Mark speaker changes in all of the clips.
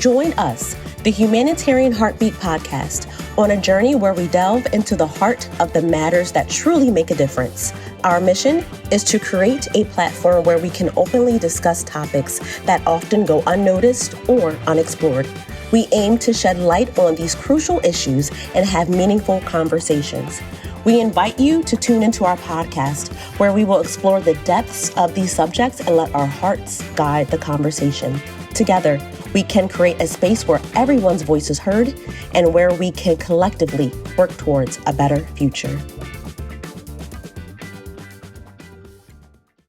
Speaker 1: Join us, the Humanitarian Heartbeat Podcast, on a journey where we delve into the heart of the matters that truly make a difference. Our mission is to create a platform where we can openly discuss topics that often go unnoticed or unexplored. We aim to shed light on these crucial issues and have meaningful conversations. We invite you to tune into our podcast, where we will explore the depths of these subjects and let our hearts guide the conversation. Together, we can create a space where everyone's voice is heard and where we can collectively work towards a better future.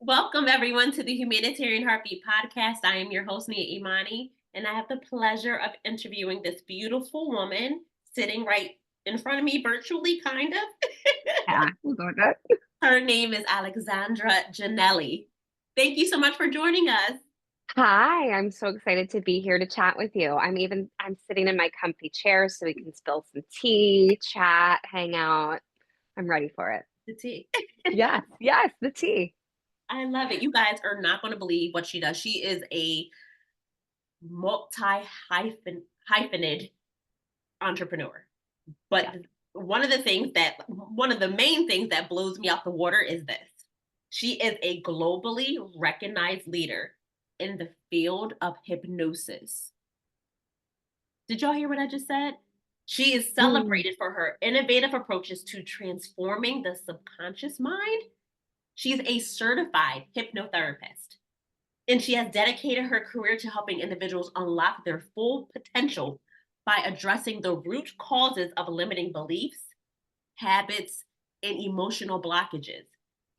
Speaker 1: Welcome, everyone, to the Humanitarian Heartbeat Podcast. I am your host, Nia Imani, and I have the pleasure of interviewing this beautiful woman sitting right in front of me, virtually, kind of.
Speaker 2: Yeah, we'll go with that.
Speaker 1: Her name is Alexandra Janelli. Thank you so much for joining us.
Speaker 2: Hi, I'm so excited to be here to chat with you. I'm sitting in my comfy chair so we can spill some tea, chat, hang out. I'm ready for it.
Speaker 1: The tea.
Speaker 2: Yes, the tea.
Speaker 1: I love it. You guys are not going to believe what she does. She is a multi-hyphenate entrepreneur. But yeah. One of the main things that blows me off the water is this. She is a globally recognized leader in the field of hypnosis. Did y'all hear what I just said? She is celebrated for her innovative approaches to transforming the subconscious mind. She's a certified hypnotherapist, and she has dedicated her career to helping individuals unlock their full potential by addressing the root causes of limiting beliefs, habits, and emotional blockages.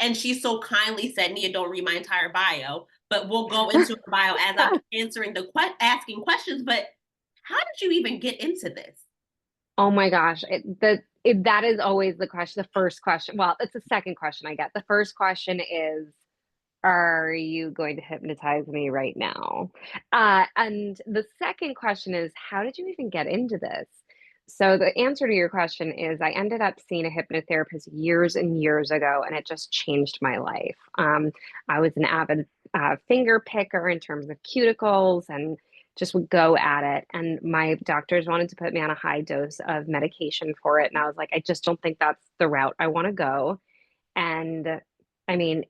Speaker 1: And she so kindly said, Nia, don't read my entire bio, but we'll go into her bio as I'm asking questions. But how did you even get into this?
Speaker 2: Oh my gosh, that is always the question. The first question, well, it's the second question I get. The first question is, are you going to hypnotize me right now? And the second question is, how did you even get into this? So the answer to your question is, I ended up seeing a hypnotherapist years and years ago, and it just changed my life. I was an avid finger picker in terms of cuticles and just would go at it. And my doctors wanted to put me on a high dose of medication for it. And I was like, I just don't think that's the route I want to go. And I mean,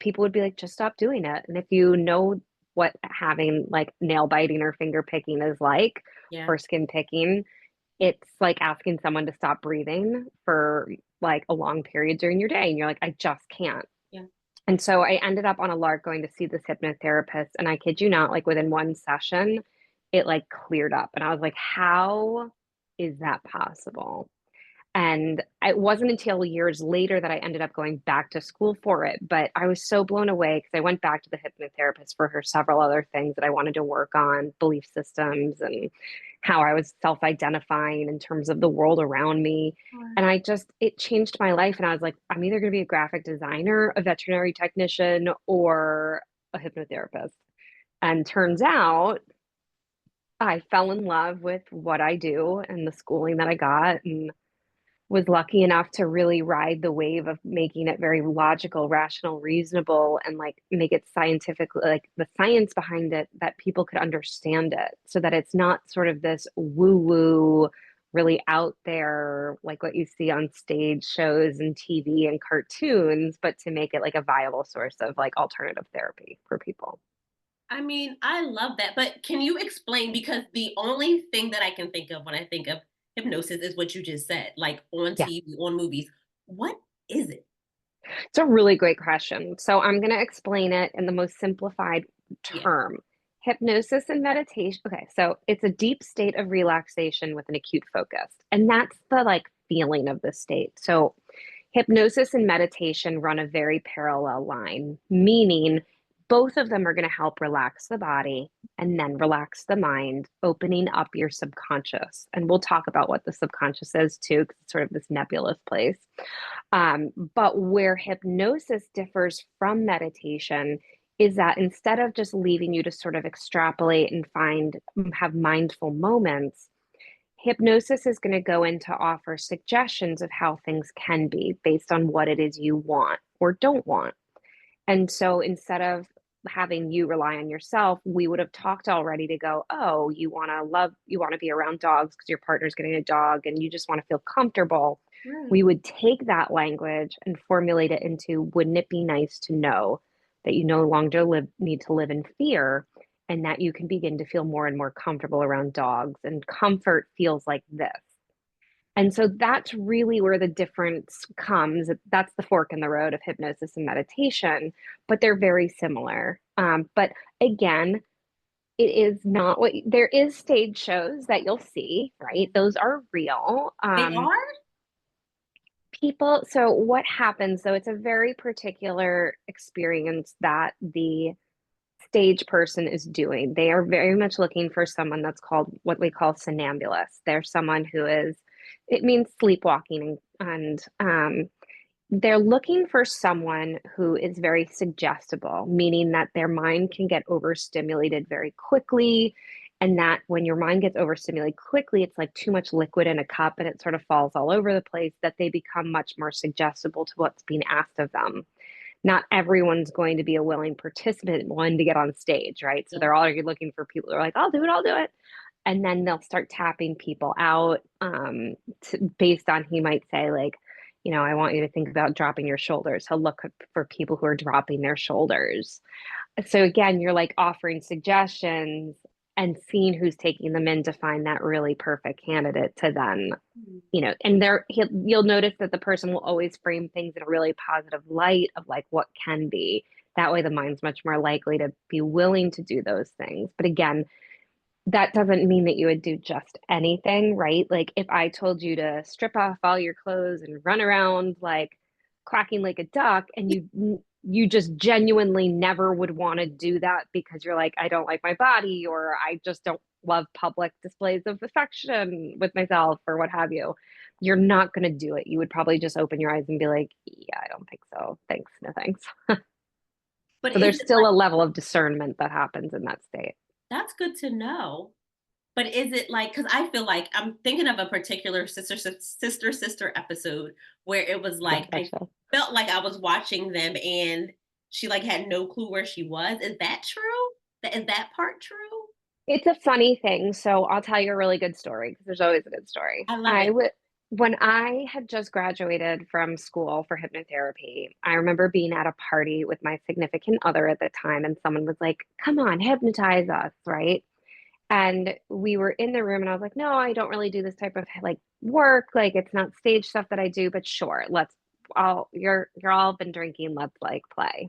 Speaker 2: people would be like, just stop doing it. And if you know what having like nail biting or finger picking is like, or skin picking, it's like asking someone to stop breathing for like a long period during your day. And you're like, I just can't.
Speaker 1: Yeah.
Speaker 2: And so I ended up on a lark going to see this hypnotherapist. And I kid you not, like within one session, it like cleared up. And I was like, how is that possible? And it wasn't until years later that I ended up going back to school for it. But I was so blown away because I went back to the hypnotherapist for her several other things that I wanted to work on, belief systems and how I was self-identifying in terms of the world around me. And it changed my life. And I was like, I'm either going to be a graphic designer, a veterinary technician, or a hypnotherapist. And turns out I fell in love with what I do and the schooling that I got, and was lucky enough to really ride the wave of making it very logical, rational, reasonable, and like make it scientific, like the science behind it, that people could understand it so that it's not sort of this woo-woo, really out there, like what you see on stage shows and TV and cartoons, but to make it like a viable source of like alternative therapy for people.
Speaker 1: I mean, I love that. But can you explain, because the only thing that I can think of when I think of hypnosis is what you just said, like on TV, on movies. What is it?
Speaker 2: It's a really great question. So I'm going to explain it in the most simplified term. Hypnosis and meditation. Okay, so it's a deep state of relaxation with an acute focus. And that's the like feeling of the state. So hypnosis and meditation run a very parallel line, meaning both of them are going to help relax the body and then relax the mind, opening up your subconscious. And we'll talk about what the subconscious is too, because it's sort of this nebulous place. But where hypnosis differs from meditation is that instead of just leaving you to sort of extrapolate and have mindful moments, hypnosis is going to go in to offer suggestions of how things can be based on what it is you want or don't want. And so instead of having you rely on yourself, we would have talked already to go, oh, you want to be around dogs because your partner's getting a dog and you just want to feel comfortable.
Speaker 1: Right.
Speaker 2: We would take that language and formulate it into, wouldn't it be nice to know that you no longer need to live in fear and that you can begin to feel more and more comfortable around dogs, and comfort feels like this. And so that's really where the difference comes. That's the fork in the road of hypnosis and meditation, but they're very similar. But again, it is not what there is stage shows that you'll see, right? Those are real.
Speaker 1: They are?
Speaker 2: People, so what happens, so it's a very particular experience that the stage person is doing. They are very much looking for someone that's called what we call somnambulist. They're someone who is, it means sleepwalking, and they're looking for someone who is very suggestible, meaning that their mind can get overstimulated very quickly. And that when your mind gets overstimulated quickly, it's like too much liquid in a cup and it sort of falls all over the place, that they become much more suggestible to what's being asked of them. Not everyone's going to be a willing participant, one to get on stage, right? So
Speaker 1: Yeah.
Speaker 2: they're all looking for people who are like, I'll do it. And then they'll start tapping people out, based on, he might say, like, I want you to think about dropping your shoulders. He'll look for people who are dropping their shoulders. So again, you're like offering suggestions and seeing who's taking them in to find that really perfect candidate to then,
Speaker 1: Mhm.
Speaker 2: and you'll notice that the person will always frame things in a really positive light of like what can be. That way the mind's much more likely to be willing to do those things. But again, that doesn't mean that you would do just anything, right? Like if I told you to strip off all your clothes and run around like quacking like a duck, and you just genuinely never would want to do that because you're like, I don't like my body, or I just don't love public displays of affection with myself, or what have you, you're not going to do it. You would probably just open your eyes and be like, yeah, I don't think so. Thanks, no thanks.
Speaker 1: But
Speaker 2: So
Speaker 1: is
Speaker 2: there's
Speaker 1: it
Speaker 2: still
Speaker 1: like,
Speaker 2: a level of discernment that happens in that state.
Speaker 1: that's good to know. But is it like, because I feel like I'm thinking of a particular sister episode where it was
Speaker 2: Love
Speaker 1: like
Speaker 2: that
Speaker 1: I
Speaker 2: show.
Speaker 1: felt like I was watching them and she like had no clue where she was. Is that true? Is that part true?
Speaker 2: It's a funny thing. So I'll tell you a really good story because there's always a good story.
Speaker 1: I love it.
Speaker 2: When I had just graduated from school for hypnotherapy, I remember being at a party with my significant other at the time, and someone was like, come on, hypnotize us, right? And we were in the room, and I was like, no, I don't really do this type of like work. Like, it's not stage stuff that I do, but sure, you're all been drinking, let's like play.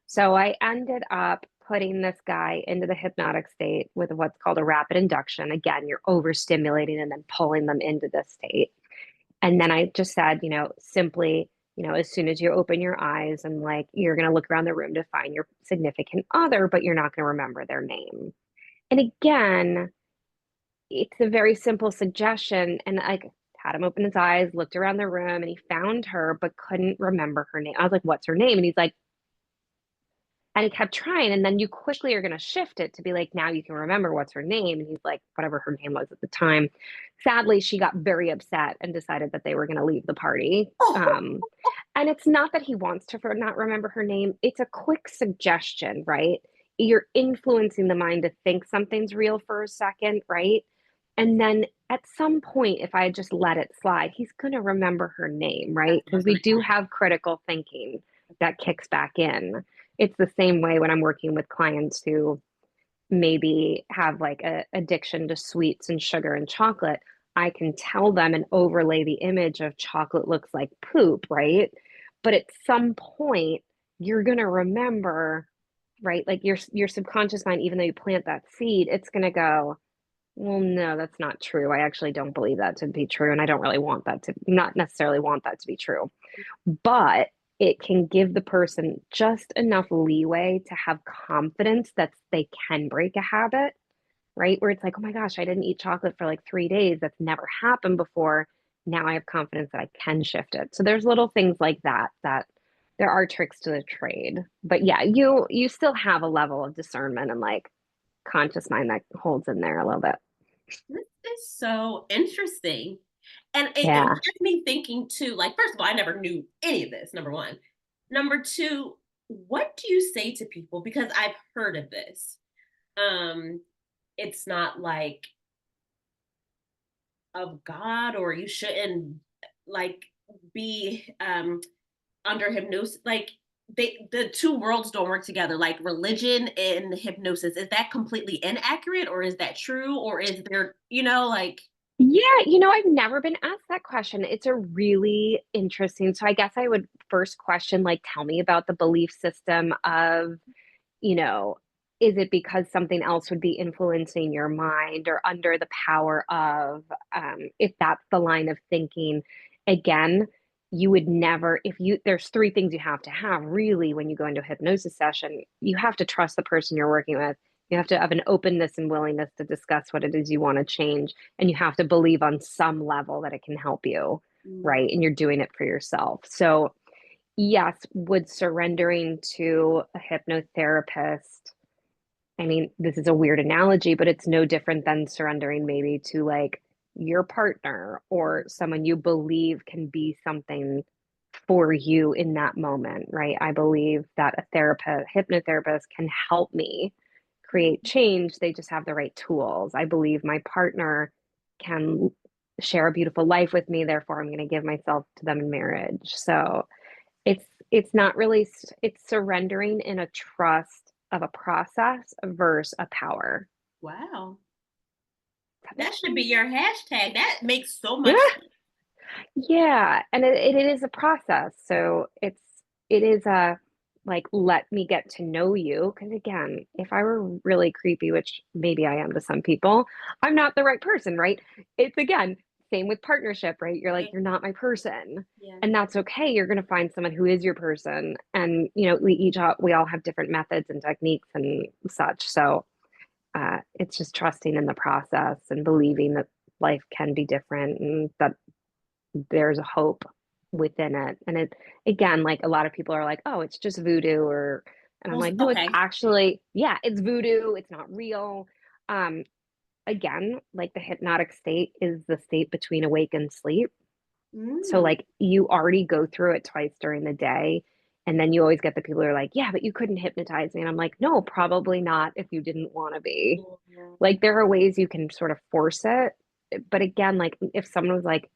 Speaker 2: So I ended up putting this guy into the hypnotic state with what's called a rapid induction. Again, you're overstimulating and then pulling them into this state. And then I just said, simply, as soon as you open your eyes, and like you're going to look around the room to find your significant other, but you're not going to remember their name. And again, it's a very simple suggestion. And I had him open his eyes, looked around the room, and he found her, but couldn't remember her name. I was like, what's her name? And he's like, and he kept trying. And then you quickly are going to shift it to be like, now you can remember what's her name. And he's like, whatever her name was at the time. Sadly, she got very upset and decided that they were going to leave the party. And it's not that he wants to not remember her name, it's a quick suggestion, right? You're influencing the mind to think something's real for a second, right? And then at some point, if I just let it slide, he's going to remember her name,
Speaker 1: That's
Speaker 2: right?
Speaker 1: what I
Speaker 2: Because
Speaker 1: was
Speaker 2: we
Speaker 1: gonna
Speaker 2: do
Speaker 1: ask.
Speaker 2: have critical thinking that kicks back in. It's the same way when I'm working with clients who maybe have like a addiction to sweets and sugar and chocolate. I can tell them and overlay the image of chocolate looks like poop, right? But at some point, you're going to remember, right? Like your subconscious mind, even though you plant that seed, it's going to go, well, no, that's not true. I actually don't believe that to be true. And I don't really want that to, not necessarily want that to be true. But it can give the person just enough leeway to have confidence that they can break a habit, right? Where it's like, oh my gosh, I didn't eat chocolate for like 3 days. That's never happened before. Now I have confidence that I can shift it. So there's little things like that there are tricks to the trade. But yeah, you still have a level of discernment and like conscious mind that holds in there a little bit.
Speaker 1: This is so interesting. And it
Speaker 2: Yeah.
Speaker 1: has me thinking too, like, first of all, I never knew any of this, number one. Number two, what do you say to people? Because I've heard of this. Um, it's not like of God, or you shouldn't like be under hypnosis. Like the two worlds don't work together. Like religion and hypnosis. Is that completely inaccurate, or is that true, or is there, like
Speaker 2: Yeah, I've never been asked that question. It's a really interesting. So I guess I would first question, like, tell me about the belief system of, you know, is it because something else would be influencing your mind or under the power of, if that's the line of thinking, again, you would never, there's three things you have to have really when you go into a hypnosis session. You have to trust the person you're working with. You have to have an openness and willingness to discuss what it is you want to change. And you have to believe on some level that it can help you,
Speaker 1: mm,
Speaker 2: right? And you're doing it for yourself. So, yes, would surrendering to a hypnotherapist, I mean, this is a weird analogy, but it's no different than surrendering maybe to like your partner or someone you believe can be something for you in that moment, right? I believe that a therapist, hypnotherapist can help me create change. They just have the right tools. I believe my partner can share a beautiful life with me, therefore I'm going to give myself to them in marriage. So, it's not really, it's surrendering in a trust of a process versus a power.
Speaker 1: wow.
Speaker 2: Does that
Speaker 1: That
Speaker 2: make
Speaker 1: should be
Speaker 2: sense?
Speaker 1: your hashtag. That makes so much
Speaker 2: Yeah.
Speaker 1: sense.
Speaker 2: Yeah. And it is a process. So it is a like, let me get to know you. Because again, if I were really creepy, which maybe I am to some people, I'm not the right person, right? It's again, same with partnership, right? You're like,
Speaker 1: Yeah.
Speaker 2: you're not my person.
Speaker 1: Yeah.
Speaker 2: And that's okay. You're going to find someone who is your person. And, we all have different methods and techniques and such. So it's just trusting in the process and believing that life can be different and that there's a hope within it. And it, again, like a lot of people are like, oh, it's just voodoo and I'm
Speaker 1: Well,
Speaker 2: like, no, it's
Speaker 1: okay.
Speaker 2: actually, yeah, it's voodoo. It's not real. Um, Again, like the hypnotic state is the state between awake and sleep. So
Speaker 1: Mm.
Speaker 2: like you already go through it twice during the day. And then you always get the people who are like, yeah, but you couldn't hypnotize me. And I'm like, no, probably not if you didn't want to be.
Speaker 1: Yeah.
Speaker 2: Like there are ways you can sort of force it. But again, like if someone was like,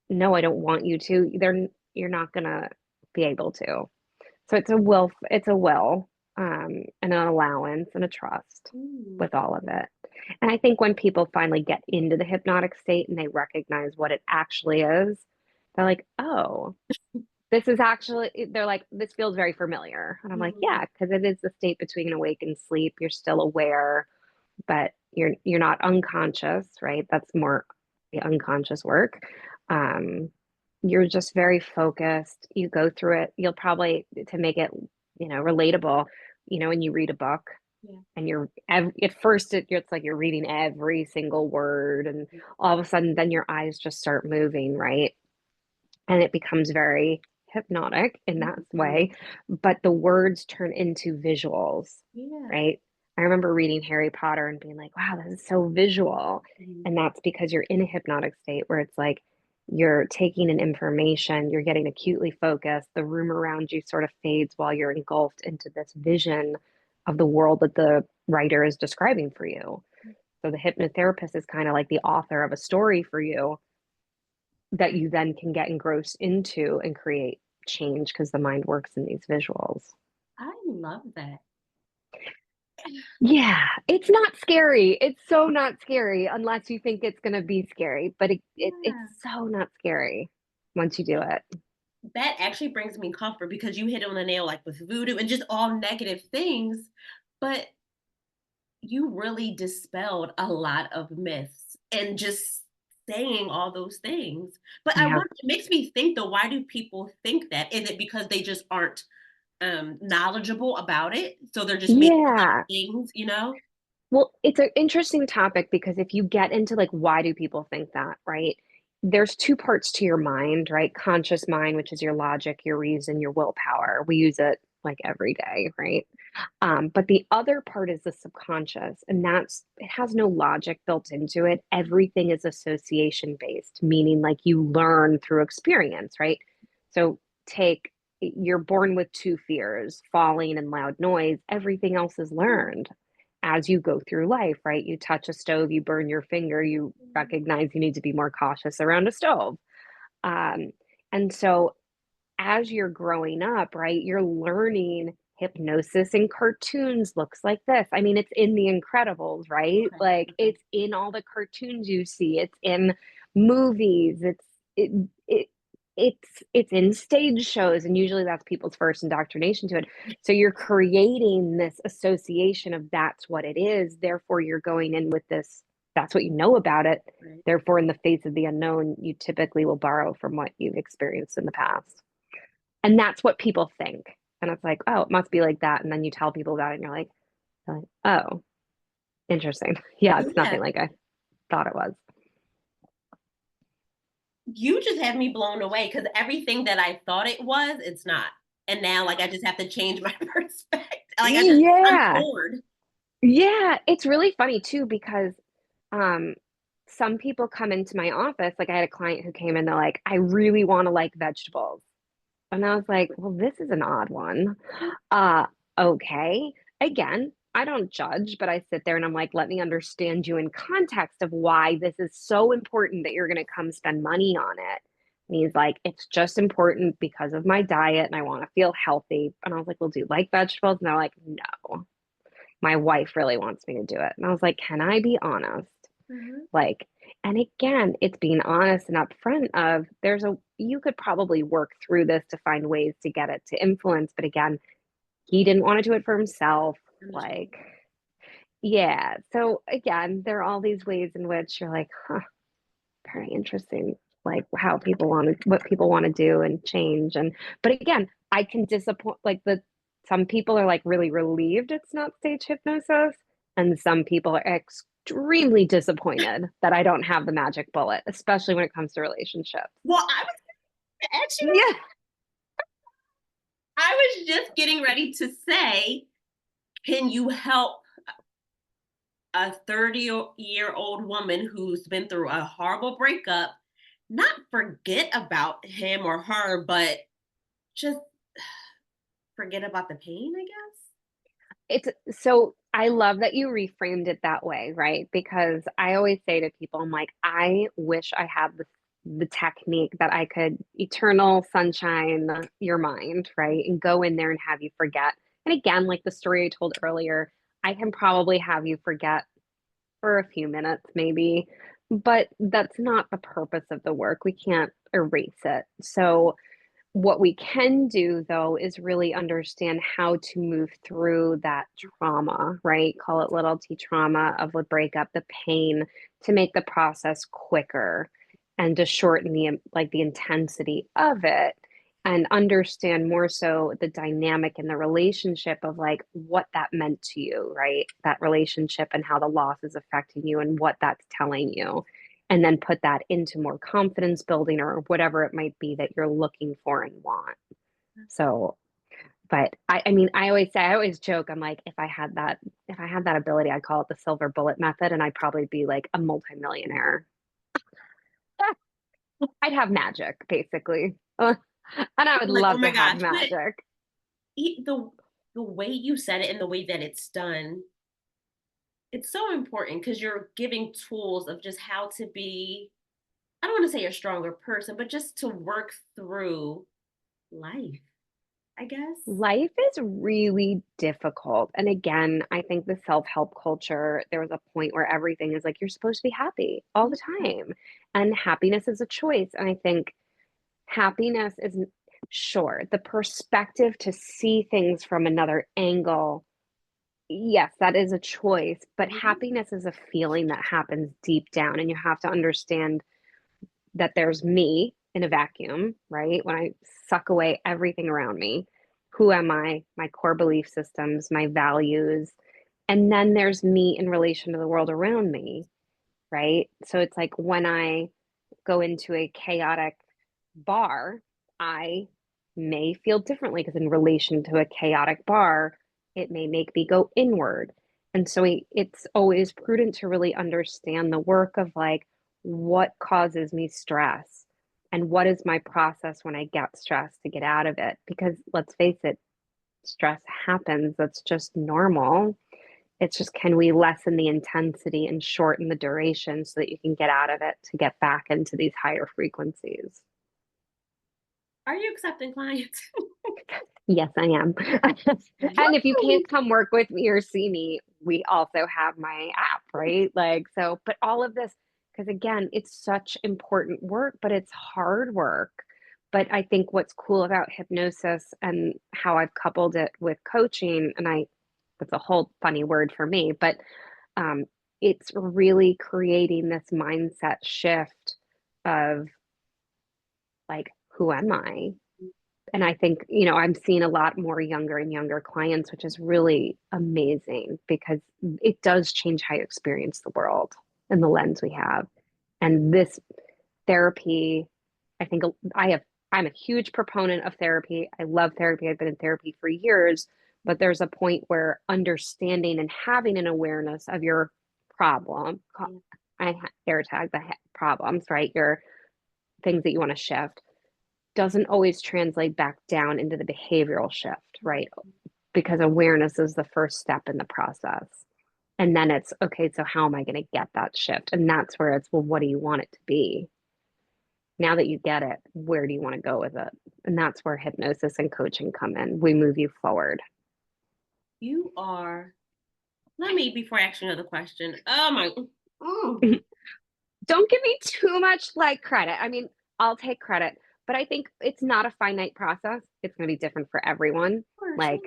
Speaker 2: no, I don't want you to, you're not gonna be able to. So it's a will, and an allowance and a trust
Speaker 1: Mm.
Speaker 2: with all of it. And I think when people finally get into the hypnotic state and they recognize what it actually is, they're like, oh, this is actually, they're like, this feels very familiar. And I'm like,
Speaker 1: Mhm.
Speaker 2: yeah, because it is the state between awake and sleep. You're still aware, but you're not unconscious, right? That's more the unconscious work. Um, you're just very focused. You go through it. You'll probably, to make it, relatable, when you read a book
Speaker 1: Yeah.
Speaker 2: and at first it's like you're reading every single word, and all of a sudden then your eyes just start moving, right? And it becomes very hypnotic in that
Speaker 1: Mhm.
Speaker 2: way, but the words turn into visuals,
Speaker 1: Yeah.
Speaker 2: right? I remember reading Harry Potter and being like, wow, this is so visual.
Speaker 1: Mhm.
Speaker 2: And that's because you're in a hypnotic state where it's like you're taking in information, you're getting acutely focused, the room around you sort of fades while you're engulfed into this vision of the world that the writer is describing for you. So the hypnotherapist is kind of like the author of a story for you that you then can get engrossed into and create change because the mind works in these visuals.
Speaker 1: I love that.
Speaker 2: Yeah, it's not scary. It's so not scary unless you think it's going to be scary, but it's
Speaker 1: Yeah.
Speaker 2: so not scary once you do it.
Speaker 1: That actually brings me comfort because you hit on the nail, like with voodoo and just all negative things. But you really dispelled a lot of myths and just saying all those things. But I
Speaker 2: Yeah.
Speaker 1: wonder, it makes me think though, why do people think that? Is it because they just aren't knowledgeable about it? So they're just making up
Speaker 2: Yeah.
Speaker 1: things?
Speaker 2: Well, it's an interesting topic because if you get into like why do people think that, right? There's two parts to your mind, right? Conscious mind, which is your logic, your reason, your willpower. We use it like every day, right? But the other part is the subconscious, and it has no logic built into it. Everything is association based, meaning like you learn through experience, right? So take you're born with two fears, falling and loud noise. Everything else is learned as you go through life, right? You touch a stove, you burn your finger, you recognize you need to be more cautious around a stove. Um, and so as you're growing up, right, you're learning hypnosis in cartoons looks like this. I mean, it's in The Incredibles, right?
Speaker 1: Okay.
Speaker 2: Like
Speaker 1: Okay.
Speaker 2: it's in all the cartoons you see. It's in movies. It, it it's in stage shows, and usually that's people's first indoctrination to it. So you're creating this association of that's what it is. Therefore, you're going in with this, that's what you know about it.
Speaker 1: Right.
Speaker 2: Therefore, in the face of the unknown, you typically will borrow from what you've experienced in the past. And that's what people think. And it's like, oh, it must be like that. And then you tell people about it and you're like, oh, interesting. Yeah, it's
Speaker 1: Yeah.
Speaker 2: nothing like I thought it was.
Speaker 1: You just had me blown away because everything that I thought it was, it's not. And now, like, I just have to change my perspective. I'm
Speaker 2: Yeah.
Speaker 1: torn.
Speaker 2: Yeah. It's really funny too, because um some people come into my office. Like I had a client who came in, they're like, I really want to like vegetables. And I was like, well, this is an odd one. Uh, okay. Again, I don't judge, but I sit there and I'm like, let me understand you in context of why this is so important that you're going to come spend money on it. And he's like, it's just important because of my diet and I want to feel healthy. And I was like, well, do you like vegetables? And they're like, no, my wife really wants me to do it. And I was like, can I be honest?
Speaker 1: Mhm.
Speaker 2: Like, and again, it's being honest and upfront of you could probably work through this to find ways to get it to influence. But again, he didn't want to do it for himself.
Speaker 1: Understand.
Speaker 2: Like, yeah. So again, there are all these ways in which you're like, huh, very interesting. Like what people want to do and change. But again, I can disappoint, some people are like really relieved it's not stage hypnosis. And some people are extremely disappointed that I don't have the magic bullet, especially when it comes to relationships.
Speaker 1: Well, I was actually,
Speaker 2: Yeah.
Speaker 1: I was just getting ready to say, can you help a 30-year-old woman who's been through a horrible breakup not forget about him or her, but just forget about the pain, I guess?
Speaker 2: It's so I love that you reframed it that way, right? Because I always say to people, I'm like, I wish I had the technique that I could eternal sunshine your mind, right? And go in there and have you forget. And again, like the story I told earlier, I can probably have you forget for a few minutes, maybe, but that's not the purpose of the work. We can't erase it. So what we can do, though, is really understand how to move through that trauma, right? Call it little t trauma of the breakup, the pain, to make the process quicker and to shorten the intensity of it and understand more so the dynamic in the relationship of like what that meant to you, right? That relationship and how the loss is affecting you and what that's telling you, and then put that into more confidence building or whatever it might be that you're looking for and want. So, but I mean, I always joke, I'm like, if I had that ability, I'd call it the silver bullet method, and I'd probably be like a multimillionaire. I'd have magic, basically. And I would
Speaker 1: Like, oh
Speaker 2: love to
Speaker 1: my
Speaker 2: have
Speaker 1: gosh, but
Speaker 2: magic.
Speaker 1: the way you said it and the way that it's done, it's so important because you're giving tools of just how to be, I don't want to say a stronger person, but just to work through life, I guess.
Speaker 2: Life is really difficult. And again, I think the self-help culture, there was a point where everything is like, you're supposed to be happy all the
Speaker 1: Yeah.
Speaker 2: time. And happiness is a choice. And I think happiness is, sure, the perspective to see things from another angle. Yes, that is a choice. But
Speaker 1: Mhm.
Speaker 2: happiness is a feeling that happens deep down. And you have to understand that there's me in a vacuum, right? When I suck away everything around me, who am I? My core belief systems, my values. And then there's me in relation to the world around me, right? So it's like when I go into a chaotic bar, I may feel differently because in relation to a chaotic bar, it may make me go inward. And so it's always prudent to really understand the work of like what causes me stress, And what is my process when I get stressed to get out of it? Because let's face it, stress happens. That's just normal. It's just, can we lessen the intensity and shorten the duration so that you can get out of it to get back into these higher frequencies?
Speaker 1: Are you accepting clients?
Speaker 2: Yes, I am. And if you can't come work with me or see me, we also have my app, right? Like, so, but all of this, because again, it's such important work, but it's hard work. But I think what's cool about hypnosis and how I've coupled it with coaching, and that's a whole funny word for me, but um, it's really creating this mindset shift of like, who am I? And I think, I'm seeing a lot more younger and younger clients, which is really amazing because it does change how you experience the world and the lens we have. And this therapy, I think I'm a huge proponent of therapy. I love therapy. I've been in therapy for years, but there's a point where understanding and having an awareness of your problem, I air tag the problems, right? Your things that you want to shift doesn't always translate back down into the behavioral shift, right? Because awareness is the first step in the process. And then it's, okay, so how am I going to get that shift? And that's where it's, well, what do you want it to be? Now that you get it, where do you want to go with it? And that's where hypnosis and coaching come in. We move you forward.
Speaker 1: You are, let me, before I ask you another question. Oh my,
Speaker 2: Don't give me too much like credit. I mean, I'll take credit, but I think it's not a finite process. It's going to be different for everyone. Like,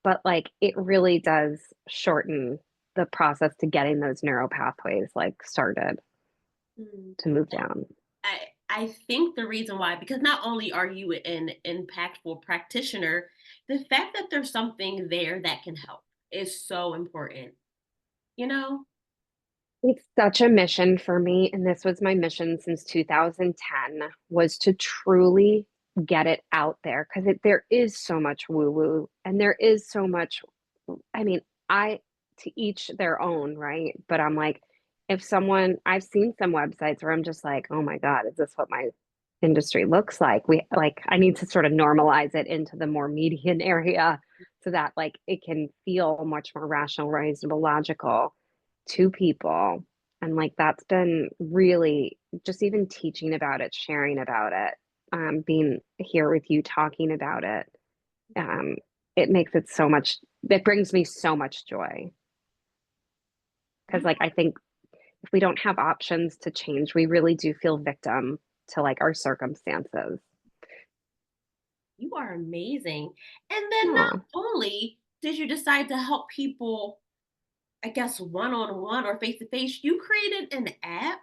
Speaker 2: but like it really does shorten the process to getting those neural pathways like started to move down.
Speaker 1: I think the reason why, because not only are you an impactful practitioner, the fact that there's something there that can help is so important. You know?
Speaker 2: It's such a mission for me, and this was my mission since 2010, was to truly get it out there because there is so much woo woo and there is so much. I mean, I to each their own, right? But I'm like, if someone, I've seen some websites where I'm just like, oh my God, is this what my industry looks like? I need to sort of normalize it into the more median area so that like it can feel much more rational, reasonable, logical to people. And like that's been really just even teaching about it, sharing about it, being here with you talking about it. Um, it makes it so much, it brings me so much joy. Because like I think if we don't have options to change, we really do feel victim to like our circumstances.
Speaker 1: You are amazing. And then not
Speaker 2: Oh,
Speaker 1: only did you decide to help people, I guess, one on one or face to face, you created an app.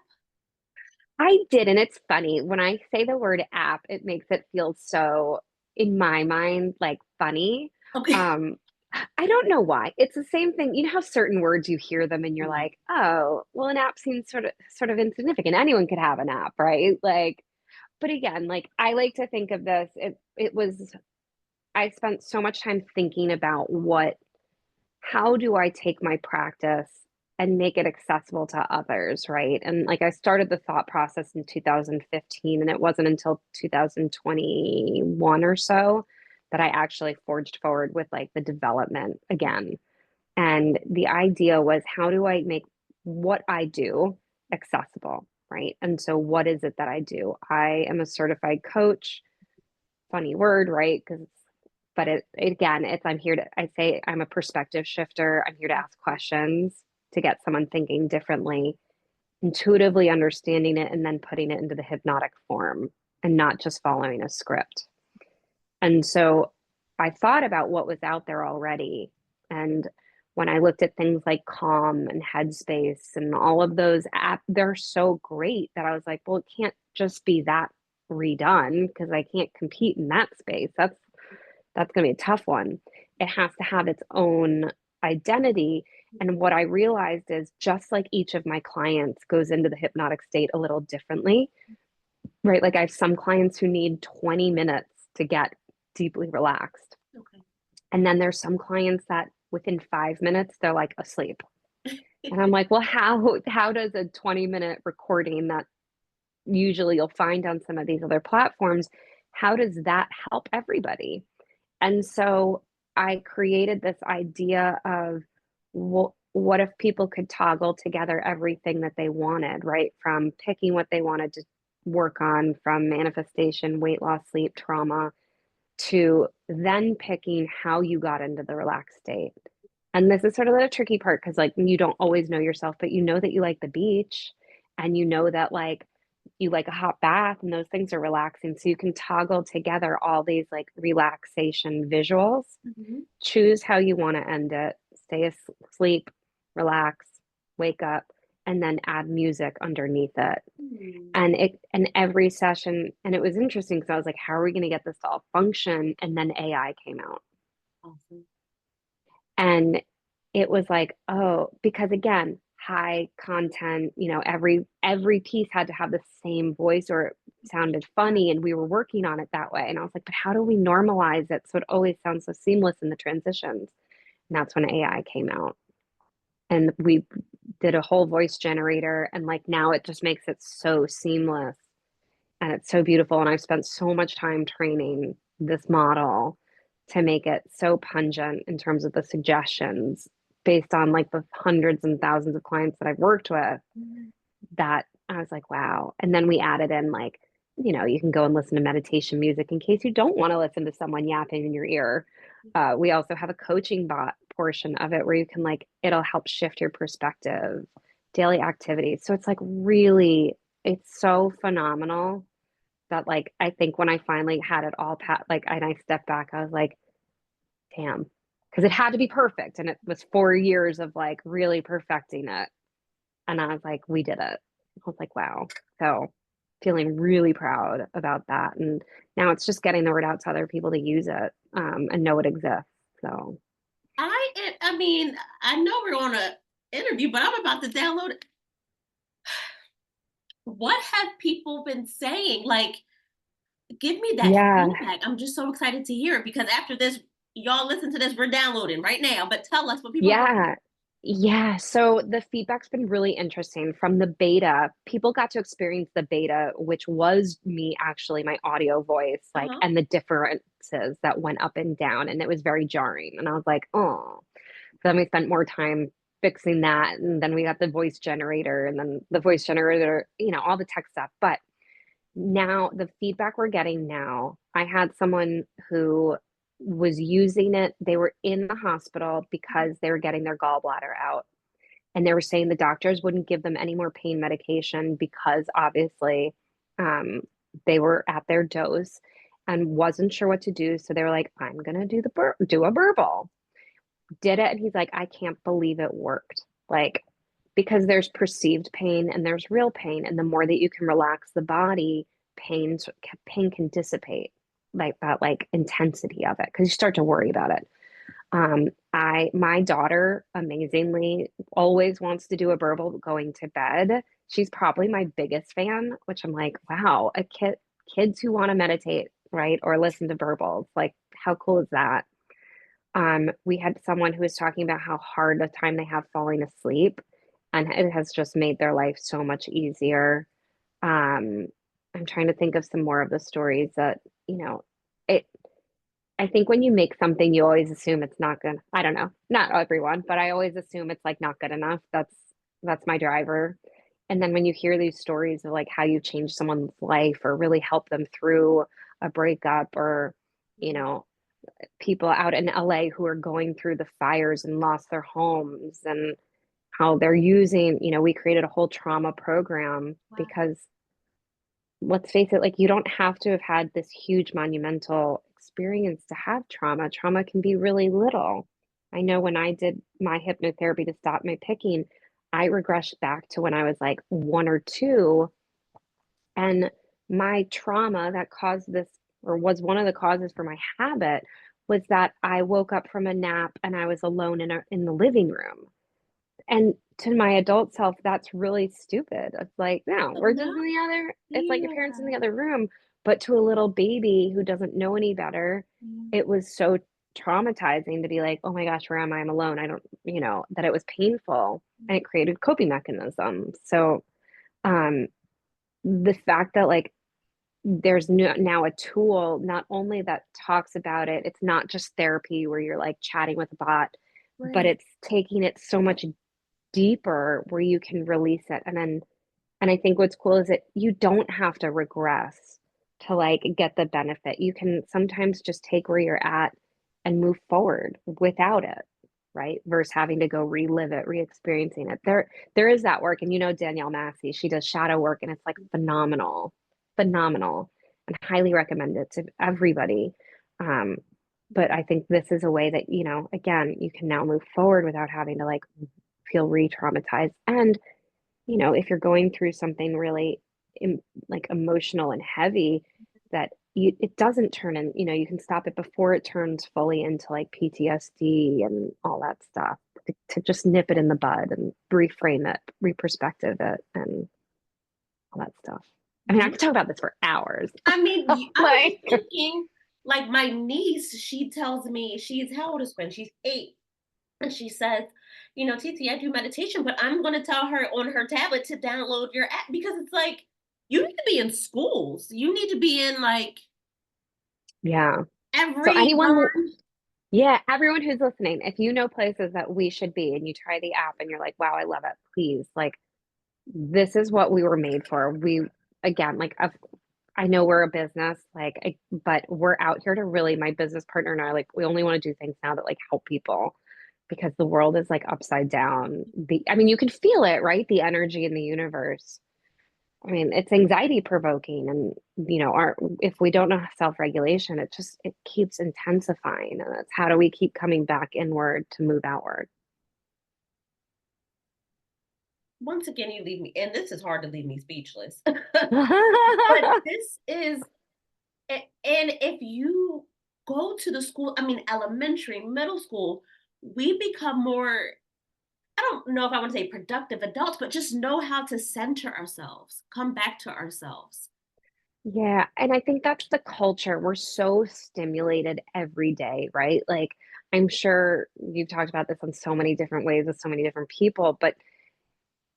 Speaker 2: I did. And it's funny when I say the word app, it makes it feel so, in my mind, like funny.
Speaker 1: Okay.
Speaker 2: Um, I don't know why. It's the same thing. You know how certain words you hear them and you're like, oh, well, an app seems sort of insignificant. Anyone could have an app, right? Like, but again, like I like to think of this, it was I spent so much time thinking about how do I take my practice and make it accessible to others, right? And like I started the thought process in 2015, and it wasn't until 2021 or so that I actually forged forward with like the development again. And the idea was, how do I make what I do accessible, right? And so, what is it that I do? I am a certified coach. Funny word, right? Because but again, I'm here to, I say I'm a perspective shifter. I'm here to ask questions to get someone thinking differently, intuitively understanding it, and then putting it into the hypnotic form and not just following a script. And so I thought about what was out there already. And when I looked at things like Calm and Headspace and all of those apps, they're so great that I was like, well, it can't just be that redone because I can't compete in that space. That's going to be a tough one. It has to have its own identity. And what I realized is just like each of my clients goes into the hypnotic state a little differently, right? Like I have some clients who need 20 minutes to get deeply relaxed.
Speaker 1: Okay.
Speaker 2: And then there's some clients that within 5 minutes, they're like asleep. And I'm like, well, how does a 20-minute recording that usually you'll find on some of these other platforms, how does that help everybody? And so I created this idea of what if people could toggle together everything that they wanted, right? From picking what they wanted to work on, from manifestation, weight loss, sleep, trauma, to then picking how you got into the relaxed state. And this is sort of the tricky part because, like, you don't always know yourself, but you know that you like the beach and you know that, like, you like a hot bath and those things are relaxing. So you can toggle together all these like relaxation visuals,
Speaker 1: Mhm.
Speaker 2: choose how you want to end it, stay asleep, relax, wake up, and then add music underneath it.
Speaker 1: Hmm.
Speaker 2: And every session, and it was interesting because I was like, how are we going to get this to all function? And then AI came out.
Speaker 1: Awesome.
Speaker 2: And it was like, oh, because again, high content, every piece had to have the same voice or it sounded funny. And we were working on it that way. And I was like, but how do we normalize it so it always sounds so seamless in the transitions? And that's when AI came out. And we did a whole voice generator. And like now it just makes it so seamless and it's so beautiful. And I've spent so much time training this model to make it so pungent in terms of the suggestions based on like the hundreds and thousands of clients that I've worked with,
Speaker 1: Mhm.
Speaker 2: that I was like, wow. And then we added in like, you can go and listen to meditation music in case you don't want to listen to someone yapping in your ear. We also have a coaching bot portion of it where you can like, it'll help shift your perspective, daily activities. So it's like really, it's so phenomenal that like I think when I finally had it all like and I stepped back, I was like, damn, because it had to be perfect, and it was 4 years of like really perfecting it, and I was like, we did it. I was like, wow. So feeling really proud about that, and now it's just getting the word out to other people to use it and know it exists. So
Speaker 1: I mean, I know we're on a interview, but I'm about to download it. What have people been saying? Like, give me that
Speaker 2: yeah.
Speaker 1: feedback. I'm just so excited to hear it because after this, y'all listen to this, we're downloading right now. But tell us what people have been
Speaker 2: Yeah. Yeah. So the feedback's been really interesting from the beta. People got to experience the beta, which was me actually, my audio voice, like,
Speaker 1: saying.
Speaker 2: and the differences that went up and down. And it was very jarring. And I was like, oh. So then we spent more time fixing that. And then we got the voice generator and then the voice generator, all the tech stuff. But now the feedback we're getting now, I had someone who was using it. They were in the hospital because they were getting their gallbladder out. And they were saying the doctors wouldn't give them any more pain medication because obviously um, they were at their dose and wasn't sure what to do. So they were like, I'm gonna do a burble. Did it, and he's like, I can't believe it worked. Like, because there's perceived pain and there's real pain, and the more that you can relax the body, pain can dissipate, like that, like intensity of it, because you start to worry about it. My daughter amazingly always wants to do a burble going to bed. She's probably my biggest fan, which I'm like, wow, kids who want to meditate, right, or listen to burbles, like how cool is that? We had someone who was talking about how hard a time they have falling asleep, and it has just made their life so much easier. Um, I'm trying to think of some more of the stories that, it, I think when you make something, you always assume it's not good. I don't know, not everyone, but I always assume it's like not good enough. That's my driver. And then when you hear these stories of like how you change someone's life or really help them through a breakup, or, you know, people out in LA who are going through the fires and lost their homes, and how they're using, we created a whole trauma program
Speaker 1: Wow.
Speaker 2: because let's face it, like you don't have to have had this huge monumental experience to have trauma. Trauma can be really little. I know when I did my hypnotherapy to stop my picking, I regressed back to when I was like 1 or 2. And my trauma that caused this, or was one of the causes for my habit, was that I woke up from a nap and I was alone in the living room. And to my adult self, that's really stupid. It's like, no,
Speaker 1: So
Speaker 2: we're just
Speaker 1: now,
Speaker 2: in the other, it's like your parents in
Speaker 1: yeah.
Speaker 2: the other room. But to a little baby who doesn't know any better,
Speaker 1: Yeah.
Speaker 2: it was so traumatizing to be like, oh my gosh, where am I? I'm alone. I don't, that it was painful, and it created coping mechanisms. So, um, the fact that like there's now a tool not only that talks about it, it's not just therapy where you're like chatting with a bot, but
Speaker 1: Right.
Speaker 2: it's taking it so much deeper where you can release it. And I think what's cool is that you don't have to regress to like get the benefit. You can sometimes just take where you're at and move forward without it, right? Versus having to go relive it, re-experiencing it. There is that work. And you know Danielle Massey, she does shadow work and it's like phenomenal, phenomenal, and highly recommend it to everybody. Um, but I think this is a way that, you know, again, you can now move forward without having to like feel re-traumatized. And you know, if you're going through something really like emotional and heavy, that it doesn't turn in, you know, you can stop it before it turns fully into like PTSD and all that stuff to just nip it in the bud and reframe it, reperspective it, and all that stuff. I mean, I
Speaker 1: You,
Speaker 2: could talk about this for hours.
Speaker 1: I mean, I was just
Speaker 2: Like,
Speaker 1: thinking, like my niece, she tells me she's how old is Gwen? She's 8. And she says, you know, TT, I do meditation, but I'm going to tell her on her tablet to download your app because it's like, you need to be in schools. You need to be in like
Speaker 2: yeah. So
Speaker 1: every
Speaker 2: anyone,
Speaker 1: learn.
Speaker 2: yeah, everyone who's listening, if you know places that we should be and you try the app and you're like, wow, I love it, please, like, this is what we were made for. We, again, like, I know we're a business, like, but we're out here to really, my business partner and I, like, we only want to do things now that like help people because the world is like upside down. I mean, you can feel it, right? The energy in the universe. I mean, it's anxiety provoking, and you know, if we don't know self-regulation, it keeps intensifying, and it's how do we keep coming back inward to move outward?
Speaker 1: Once again, you leave me, and this is hard to leave me speechless. But this is, and if you go to the school, I mean, elementary, middle school, we become more, I don't know if I want to say productive adults, but just know how to center ourselves, come back to ourselves.
Speaker 2: Yeah, and I think that's the culture. We're so stimulated every day, right? Like, I'm sure you've talked about this in so many different ways with so many different people, but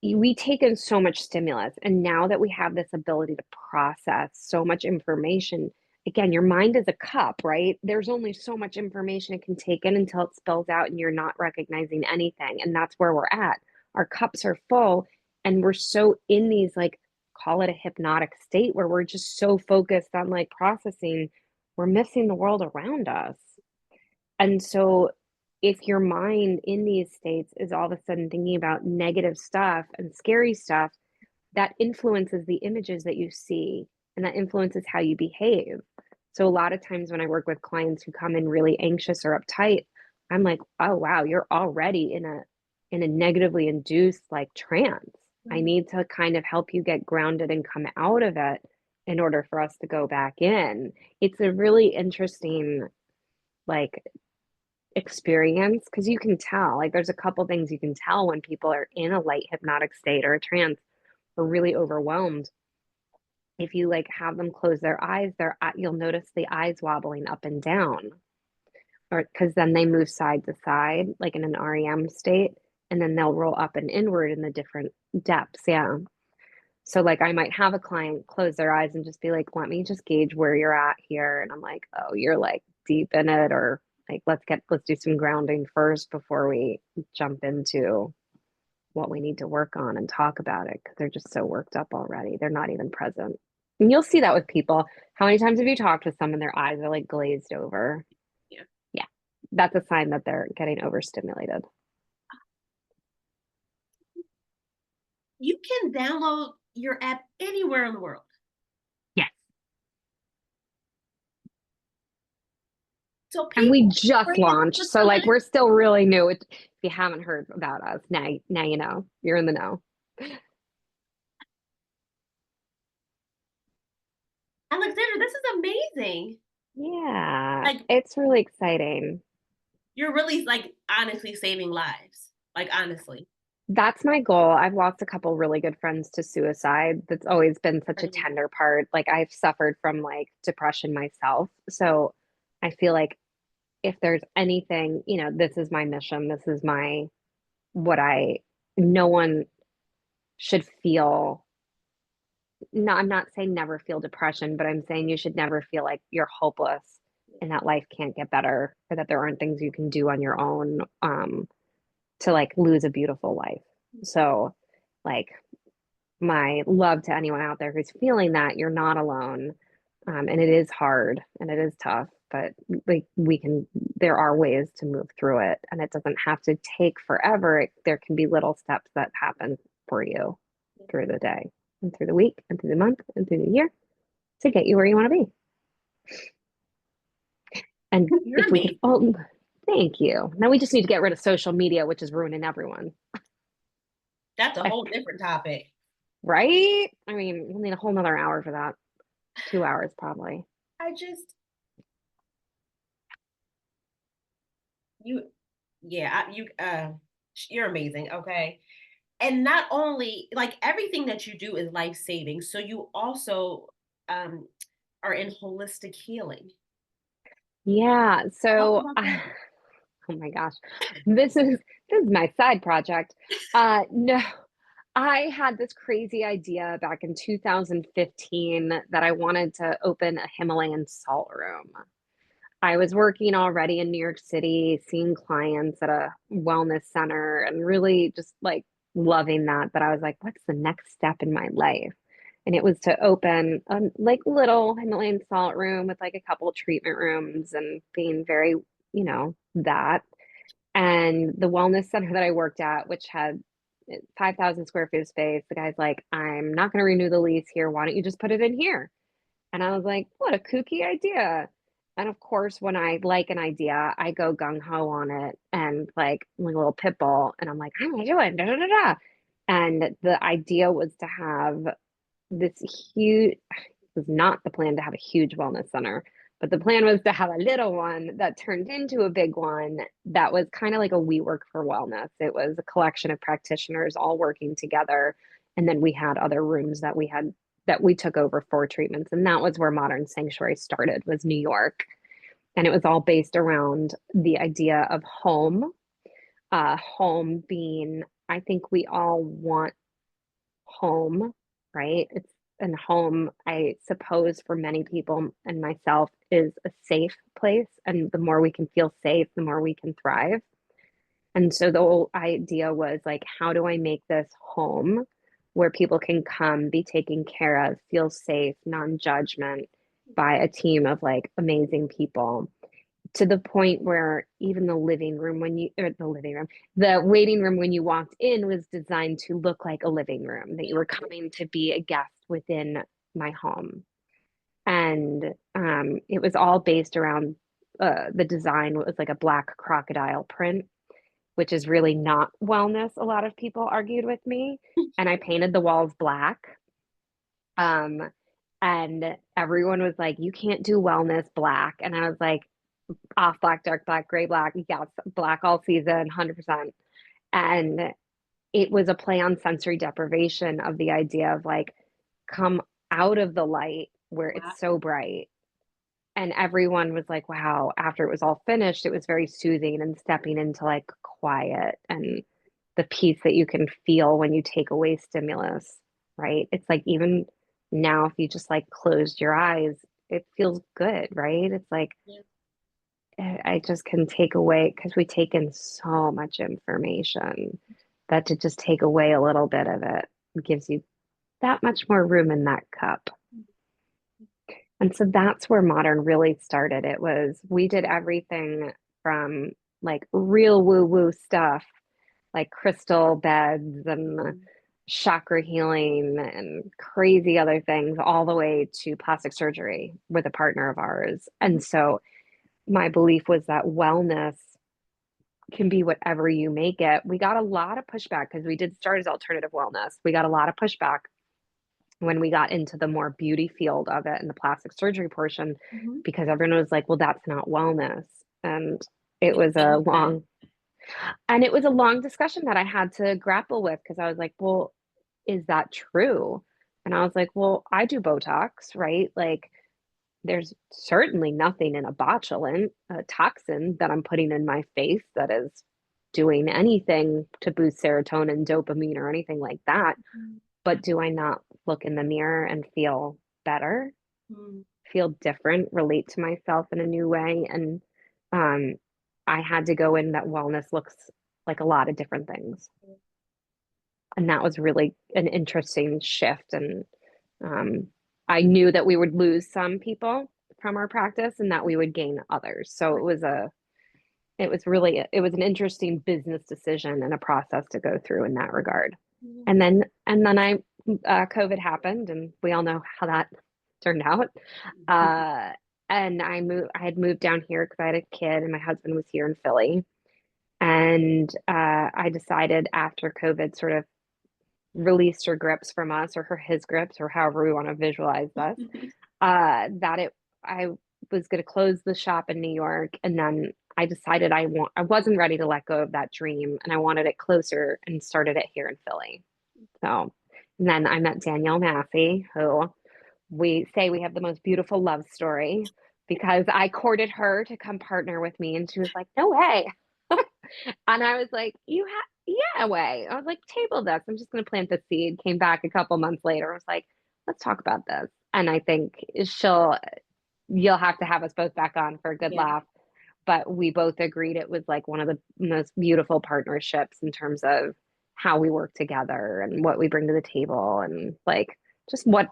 Speaker 2: we take in so much stimulus. And now that we have this ability to process so much information, again, your mind is a cup, right? There's only so much information it can take in until it spills out and you're not recognizing anything. And that's where we're at. Our cups are full, and we're so in these, like, call it a hypnotic state where we're just so focused on like processing, we're missing the world around us. And so, if your mind in these states is all of a sudden thinking about negative stuff and scary stuff, that influences the images that you see and that influences how you behave. So, a lot of times when I work with clients who come in really anxious or uptight, I'm like, oh, wow, you're already in a negatively induced like trance. I need to kind of help you get grounded and come out of it in order for us to go back in. It's a really interesting like experience because you can tell like there's a couple things you can tell when people are in a light hypnotic state or a trance or really overwhelmed. If you like have them close their eyes, you'll notice the eyes wobbling up and down, or because then they move side to side like in an REM state, and then they'll roll up and inward in the different depths. Yeah. So like I might have a client close their eyes and just be like, let me just gauge where you're at here. And I'm like, oh, you're like deep in it, or like let's do some grounding first before we jump into what we need to work on and talk about it because they're just so worked up already. They're not even present. And you'll see that with people. How many times have you talked with someone, their eyes are like glazed over?
Speaker 1: Yeah.
Speaker 2: Yeah. That's a sign that they're getting overstimulated.
Speaker 1: You can download your app anywhere in the world.
Speaker 2: Yes.
Speaker 1: So
Speaker 2: And we
Speaker 1: people
Speaker 2: just
Speaker 1: afraid
Speaker 2: launched.
Speaker 1: to
Speaker 2: So like we're still really new. If you haven't heard about us, now you know. You're in the know.
Speaker 1: Alexandra, this is amazing.
Speaker 2: Yeah.
Speaker 1: Like
Speaker 2: It's really exciting.
Speaker 1: you're really like honestly saving lives. Like honestly.
Speaker 2: That's my goal. I've lost a couple really good friends to suicide. That's always been such a
Speaker 1: Right.
Speaker 2: tender part. Like I've suffered from like depression myself. So I feel like if there's anything, you know, this is my mission. This is my what I no one should feel no, I'm not saying never feel depression, but I'm saying you should never feel like you're hopeless and that life can't get better or that there aren't things you can do on your own to like lose a beautiful life. So like my love to anyone out there who's feeling that you're not alone. And it is hard and it is tough, but like there are ways to move through it and it doesn't have to take forever. There can be little steps that happen for you through the day and through the week and through the month and through the year to get you where you want to be. And
Speaker 1: You're
Speaker 2: if we could,
Speaker 1: amazing.
Speaker 2: oh, thank you. Now we just need to get rid of social media, which is ruining everyone.
Speaker 1: That's a whole different topic.
Speaker 2: Right? I mean, we'll need a whole nother hour for that. 2 hours probably.
Speaker 1: I just you yeah, you're amazing, okay? And not only like everything that you do is life-saving, so you also um are in holistic healing.
Speaker 2: Yeah.
Speaker 1: Talk
Speaker 2: So,
Speaker 1: about that.
Speaker 2: oh my gosh, this is my side project. No, I had this crazy idea back in 2015 that I wanted to open a Himalayan salt room. I was working already in New York City, seeing clients at a wellness center and really just like loving that. But I was like, what's the next step in my life? And it was to open a like little Himalayan salt room with like a couple treatment rooms and being very, that. And the wellness center that I worked at, which had 5,000 square feet of space, the guy's like, I'm not going to renew the lease here. Why don't you just put it in here? And I was like, what a kooky idea. And of course, when I like an idea, I go gung ho on it and like a little pit bull. And I'm like, I'm gonna do it. Da, da, da, da. And the idea was to have this huge, it was not the plan to have a huge wellness center, but the plan was to have a little one that turned into a big one that was kind of like a we work for wellness. It was a collection of practitioners all working together. And then we had other rooms that we took over for treatments. And that was where Modern Sanctuary started, was New York. And it was all based around the idea of home. Home being, I think we all want home, right? It's and home, I suppose, for many people and myself, is a safe place. And the more we can feel safe, the more we can thrive. And so the whole idea was like, how do I make this home where people can come, be taken care of, feel safe, non-judgment by a team of like amazing people, to the point where even the living room the waiting room when you walked in was designed to look like a living room, that you were coming to be a guest within my home. And it was all based around the design was like a black crocodile print, which is really not wellness. A lot of people argued with me, and I painted the walls black. Um, and everyone was like, "You can't do wellness black," and I was like, "Off black, dark black, gray black, yeah, black all season, 100%." And it was a play on sensory deprivation of the idea of like, come out of the light where
Speaker 1: Wow.
Speaker 2: it's so bright. And everyone was like, wow, after it was all finished, it was very soothing and stepping into like quiet and the peace that you can feel when you take away stimulus, right? It's like even now, if you just like closed your eyes, it feels good, right? It's like
Speaker 1: Yeah.
Speaker 2: I just can take away because we take in so much information that to just take away a little bit of it gives you that much more room in that cup. And so that's where modern really started. It was, we did everything from like real woo woo stuff, like crystal beds and chakra healing and crazy other things, all the way to plastic surgery with a partner of ours. And so my belief was that wellness can be whatever you make it. We got a lot of pushback because we did start as alternative wellness. We got a lot of pushback when we got into the more beauty field of it and the plastic surgery portion,
Speaker 1: Mhm.
Speaker 2: because everyone was like, well, that's not wellness. And it was
Speaker 1: So
Speaker 2: a
Speaker 1: is that.
Speaker 2: long discussion that I had to grapple with because I was like, well, is that true? And I was like, well, I do Botox, right? Like there's certainly nothing in a botulinum, a toxin that I'm putting in my face that is doing anything to boost serotonin, dopamine, or anything like that. but do I not look in the mirror and feel better,
Speaker 1: Mm.
Speaker 2: feel different, relate to myself in a new way? And um, I had to go in that wellness looks like a lot of different things. And that was really an interesting shift. And um, I knew that we would lose some people from our practice and that we would gain others. So it was an interesting business decision and a process to go through in that regard. And then COVID happened, and we all know how that turned out. Uh, and I had moved down here because I had a kid, and my husband was here in Philly. And I decided after COVID sort of released her grips from us, or his grips, or however we want to visualize this, that I was going to close the shop in New York, and then I decided I wasn't ready to let go of that dream, and I wanted it closer, and started it here in Philly. So, and then I met Danielle Massey, who we say we have the most beautiful love story because I courted her to come partner with me, and she was like, "No way." And I was like, yeah, way. I was like, table this. I'm just going to plant the seed. Came back a couple months later. I was like, let's talk about this. And I think you'll have to have us both back on for a good
Speaker 1: Yeah.
Speaker 2: laugh. But we both agreed it was like one of the most beautiful partnerships in terms of how we work together and what we bring to the table, and like just what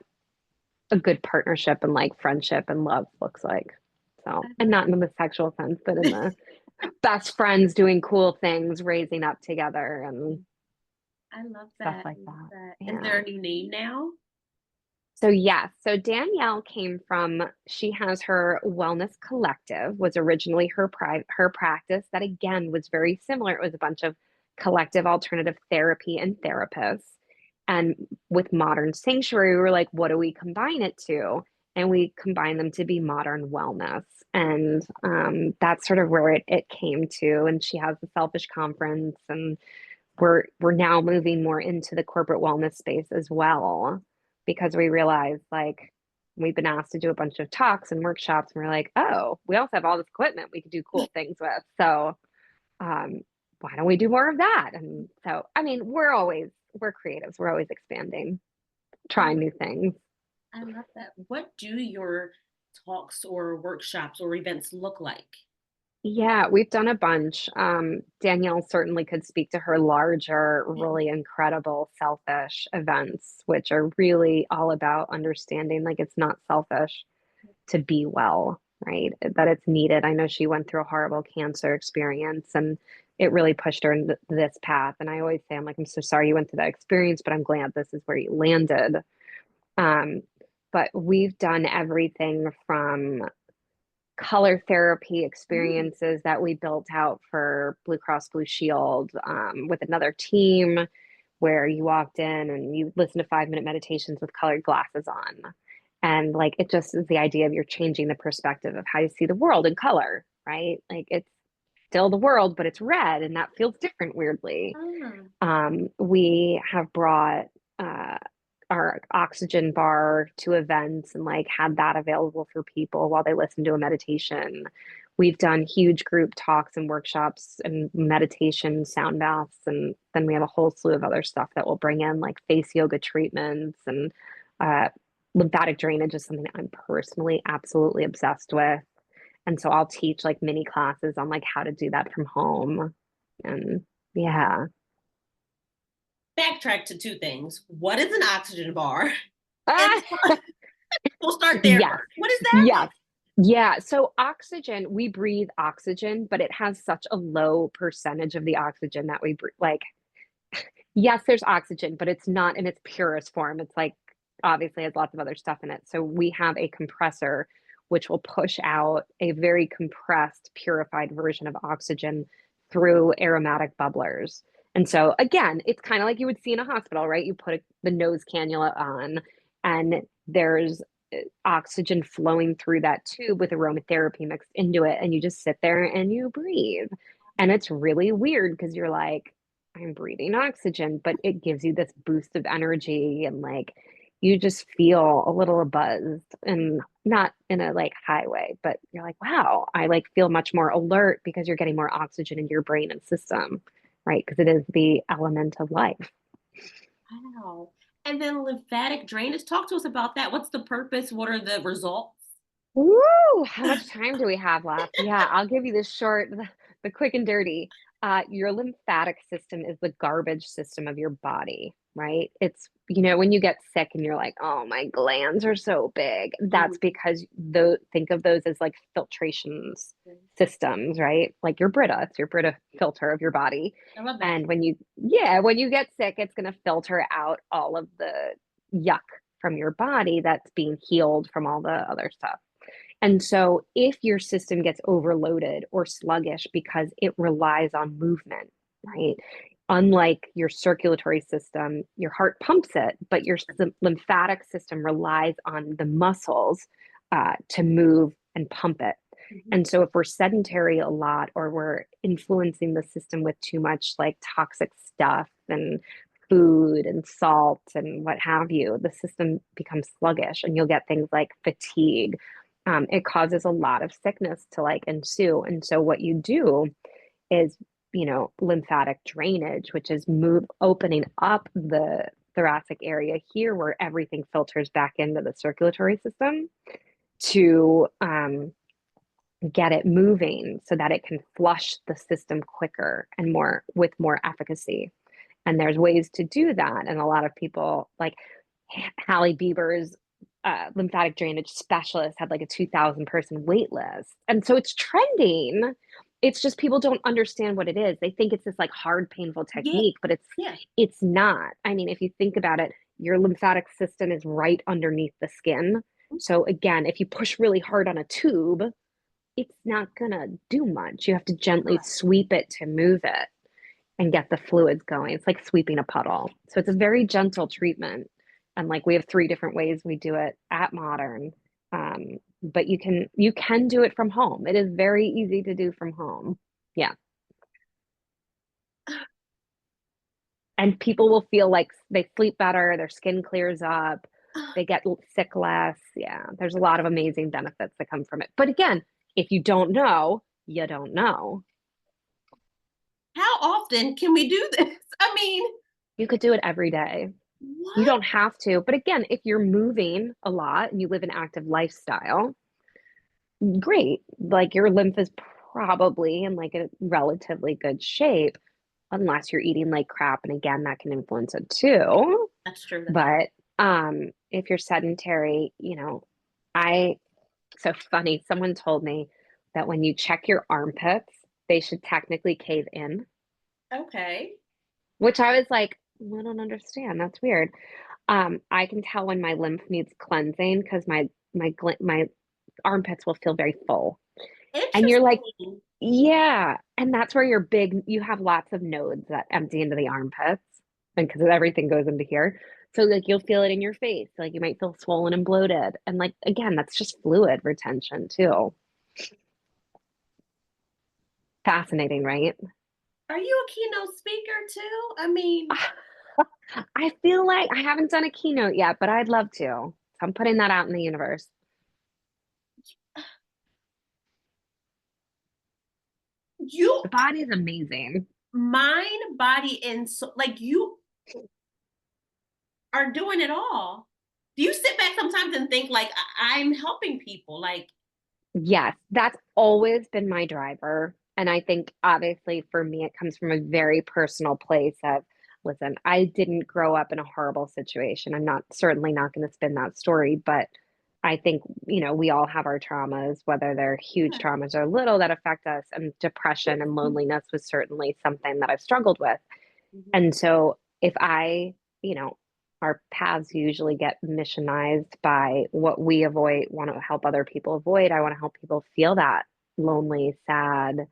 Speaker 2: a good partnership and like friendship and love looks like. So, and not in the sexual sense, but in the best friends doing cool things, raising up together and
Speaker 1: I love
Speaker 2: stuff
Speaker 1: that.
Speaker 2: like
Speaker 1: I love
Speaker 2: that.
Speaker 1: that. Is
Speaker 2: Yeah.
Speaker 1: there a new name now?
Speaker 2: So yes, so Danielle came from, she has her wellness collective, was originally her practice that again was very similar. It was a bunch of collective alternative therapy and therapists. And with modern sanctuary, we were like, what do we combine it to? And we combine them to be modern wellness. And that's sort of where it came to. And she has the Selfish Conference, and we're now moving more into the corporate wellness space as well, because we realize like we've been asked to do a bunch of talks and workshops, and we're like, oh, we also have all this equipment we could do cool things with. So um, why don't we do more of that? And so I mean, we're creatives, we're always expanding, trying new things.
Speaker 1: I love that. What do your talks or workshops or events look like?
Speaker 2: Yeah, we've done a bunch. Danielle certainly could speak to her larger, really incredible selfish events, which are really all about understanding like it's not selfish to be well, right? That it's needed. I know she went through a horrible cancer experience, and it really pushed her into this path. And I always say, I'm like, I'm so sorry you went through that experience, but I'm glad this is where you landed. Um, but we've done everything from color therapy
Speaker 1: Mm.
Speaker 2: experiences that we built out for Blue Cross Blue Shield, with another team, where you walked in and you listened to 5-minute meditations with colored glasses on. And like it just is the idea of you're changing the perspective of how you see the world in color, right? Like it's still the world, but it's red, and that feels different weirdly.
Speaker 1: Ah,
Speaker 2: We have brought uh, our oxygen bar to events and like had that available for people while they listen to a meditation. We've done huge group talks and workshops and meditation sound baths, and then we have a whole slew of other stuff that we'll bring in, like face yoga treatments and uh, lymphatic drainage is something I'm personally absolutely obsessed with. And so I'll teach like mini classes on like how to do that from home. And yeah.
Speaker 1: backtrack to two things. What is an oxygen bar? And
Speaker 2: Ah,
Speaker 1: we'll start there
Speaker 2: yes.
Speaker 1: first. What is that?
Speaker 2: Yes. Yeah. So oxygen, we breathe oxygen, but it has such a low percentage of the oxygen that we breathe. Like, yes, there's oxygen, but it's not in its purest form. It's like obviously has lots of other stuff in it. So we have a compressor which will push out a very compressed, purified version of oxygen through aromatic bubblers. And so again, it's kind of like you would see in a hospital, right? You put the nose cannula on, and there's oxygen flowing through that tube with aromatherapy mixed into it, and you just sit there and you breathe. And it's really weird because you're like, I'm breathing oxygen, but it gives you this boost of energy, and like you just feel a little buzzed, and not in a like high way, but you're like, wow, I like feel much more alert because you're getting more oxygen in your brain and system, right? Because it is the element of life.
Speaker 1: Wow. And then lymphatic drainage. Talk to us about that. What's the purpose? What are the results?
Speaker 2: Woo! How much time do we have left? Yeah, I'll give you the short, the quick and dirty. Your lymphatic system is the garbage system of your body, right? It's, when you get sick and you're like, oh, my glands are so big, that's
Speaker 1: Mhm.
Speaker 2: because think of those as like filtrations systems, right? Like your Brita, it's your Brita filter of your body.
Speaker 1: I love that.
Speaker 2: And when you get sick, it's going to filter out all of the yuck from your body that's being healed from all the other stuff. And so, if your system gets overloaded or sluggish because it relies on movement, right? Unlike your circulatory system, your heart pumps it, but your lymphatic system relies on the muscles to move and pump it.
Speaker 1: Mhm.
Speaker 2: And so, if we're sedentary a lot or we're influencing the system with too much like toxic stuff and food and salt and what have you, the system becomes sluggish and you'll get things like fatigue. It causes a lot of sickness to like ensue. And so what you do is, lymphatic drainage, which is opening up the thoracic area here where everything filters back into the circulatory system to get it moving so that it can flush the system quicker and more efficacy. And there's ways to do that. And a lot of people like Hallie Bieber's lymphatic drainage specialist had like a 2,000 person wait list. And so it's trending. It's just people don't understand what it is. They think it's this like hard, painful
Speaker 1: Yeah,
Speaker 2: technique, but
Speaker 1: yeah.
Speaker 2: it's not. I mean, if you think about it, your lymphatic system is right underneath the skin. So again, if you push really hard on a tube, it's not gonna do much. You have to gently
Speaker 1: Correct.
Speaker 2: sweep it to move it and get the fluids going. It's like sweeping a puddle. So it's a very gentle treatment. And like we have 3 different ways we do it at Modern. But you can do it from home. It is very easy to do from home. Yeah. And people will feel like they sleep better, their skin clears up, they get sick less. Yeah. There's a lot of amazing benefits that come from it. But again, if you don't know, you don't know.
Speaker 1: How often can we do this? I mean,
Speaker 2: You could do it every day. You
Speaker 1: what?
Speaker 2: don't have to. But again, if you're moving a lot and you live an active lifestyle, great. Like your lymph is probably in like a relatively good shape, unless you're eating like crap. And again, that can influence it too.
Speaker 1: That's true. That's true.
Speaker 2: But if you're sedentary, I so funny, someone told me that when you check your armpits, they should technically cave in,
Speaker 1: Okay.
Speaker 2: which I was like, I don't understand. That's weird. I can tell when my lymph needs cleansing because my armpits will feel very full. And you're like,
Speaker 1: Interesting.
Speaker 2: yeah. And that's where you have lots of nodes that empty into the armpits and because everything goes into here. So like you'll feel it in your face. Like you might feel swollen and bloated. And like again, that's just fluid retention too. Fascinating, right?
Speaker 1: Are you a keynote speaker too? I mean,
Speaker 2: I feel like I haven't done a keynote yet, but I'd love to. So I'm putting that out in the universe.
Speaker 1: you
Speaker 2: The body is amazing.
Speaker 1: mind, body, and so like you are doing it all. Do you sit back sometimes and think like I'm helping people? Like,
Speaker 2: Yes, that's always been my driver. And I think obviously for me, it comes from a very personal place of, listen, I didn't grow up in a horrible situation. I'm not certainly not going to spin that story, but I think, we all have our traumas, whether they're huge traumas or little that affect us. And depression and loneliness was certainly something that I've struggled with.
Speaker 1: mhm.
Speaker 2: And so if you know, our paths usually get missionized by what we want to help other people avoid. I want to help people feel that lonely, sad,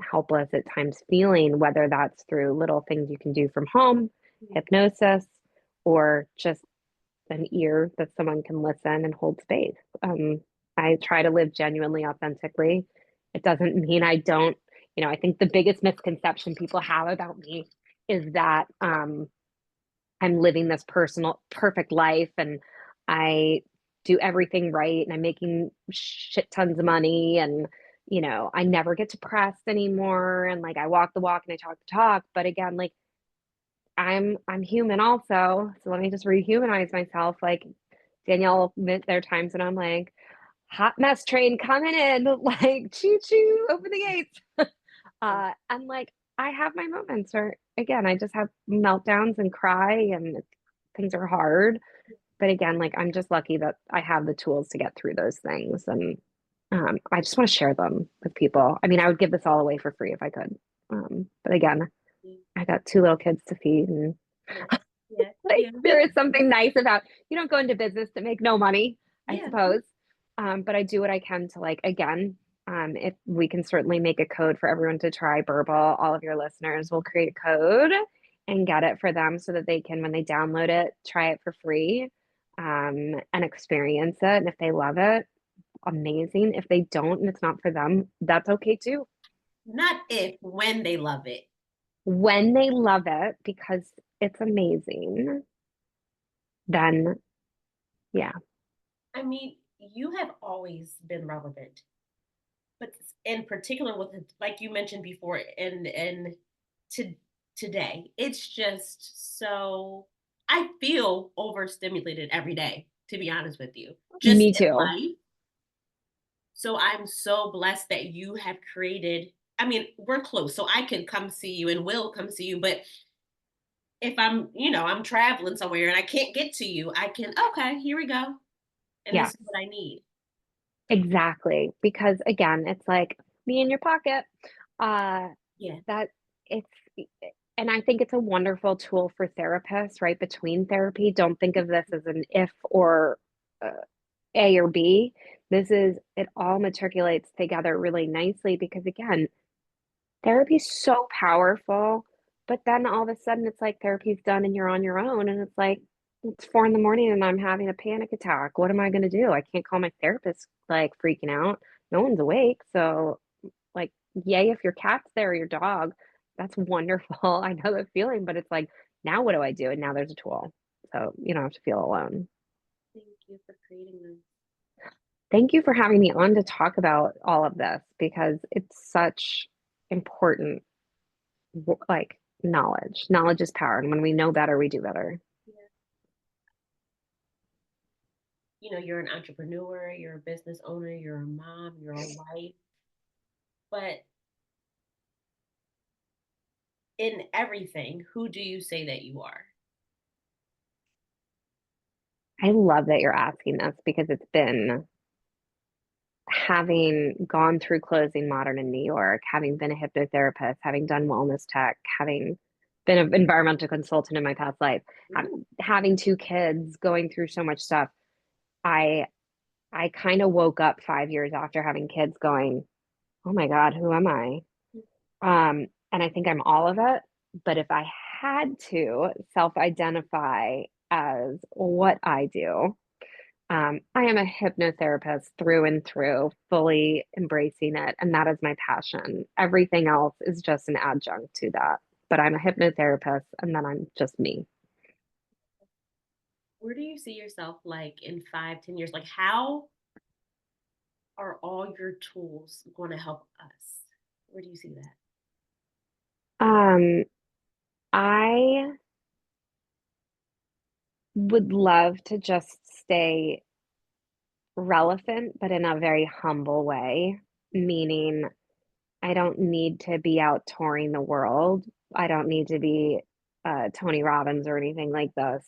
Speaker 2: helpless at times feeling, whether that's through little things you can do from home, hypnosis, or just an ear that someone can listen and hold space. I try to live genuinely, authentically. It doesn't mean I don't, I think the biggest misconception people have about me is that I'm living this personal, perfect life and I do everything right and I'm making shit tons of money and, I never get depressed anymore. And like I walk the walk and I talk the talk. But again, like I'm human also. So let me just rehumanize myself. Like Danielle will admit there are times when I'm like, hot mess train coming in, like choo choo, open the gates. And like I have my moments where again I just have meltdowns and cry and things are hard. But again, like I'm just lucky that I have the tools to get through those things. And I just want to share them with people. I mean, I would give this all away for free if I could. But again, I got two little kids to feed, and
Speaker 1: Yeah, yeah,
Speaker 2: like
Speaker 1: yeah,
Speaker 2: there is something nice about you don't go into business to make no money, I
Speaker 1: yeah.
Speaker 2: suppose. But I do what I can to like again, if we can certainly make a code for everyone to try Burble, all of your listeners will create a code and get it for them so that they can, when they download it, try it for free, and experience it. And if they love it, amazing. If they don't and it's not for them, that's okay too.
Speaker 1: Not if, when they love it.
Speaker 2: When they love it because it's amazing, then yeah.
Speaker 1: I mean, you have always been relevant, but in particular with like you mentioned before, and to today, it's just so I feel overstimulated every day, to be honest with you, just
Speaker 2: Me
Speaker 1: in
Speaker 2: too.
Speaker 1: life. So I'm so blessed that you have created. I mean, we're close, so I can come see you and will come see you. But if I'm traveling somewhere and I can't get to you, I can, okay, here we go. And this
Speaker 2: Yeah,
Speaker 1: is what I need.
Speaker 2: exactly. Because again, it's like me in your pocket. Uh,
Speaker 1: Yeah.
Speaker 2: that it's, and I think it's a wonderful tool for therapists, right? Between therapy, don't think of this as an if or uh, A or B. It all matriculates together really nicely because again, therapy is so powerful, but then all of a sudden it's like therapy's done and you're on your own, and it's like it's 4 in the morning and I'm having a panic attack. What am I gonna do? I can't call my therapist like freaking out. No one's awake. So like, yay, if your cat's there or your dog, that's wonderful. I know the feeling, but it's like, now what do I do? And now there's a tool. So you don't have to feel alone.
Speaker 1: Thank you for creating this.
Speaker 2: Thank you for having me on to talk about all of this because it's such important like knowledge. Knowledge is power. And when we know better, we do better.
Speaker 1: Yeah. You're an entrepreneur, you're a business owner, you're a mom, you're a wife, but in everything, who do you say that you are?
Speaker 2: I love that you're asking this because it's been having gone through closing modern in New York, having been a hypnotherapist, having done wellness tech, having been an environmental consultant in my past life, having two kids, going through so much stuff. I I kind of woke up 5 years after having kids going, oh my God, who am I? And I think I'm all of it. But if I had to self-identify as what I do, I am a hypnotherapist through and through, fully embracing it. And that is my passion. Everything else is just an adjunct to that. But I'm a hypnotherapist and then I'm just me.
Speaker 1: Where do you see yourself like in 5, 10 years? Like, how are all your tools going to help us? Where do you see that?
Speaker 2: Um, I would love to just stay relevant, but in a very humble way, meaning I don't need to be out touring the world. I don't need to be Tony Robbins or anything like this.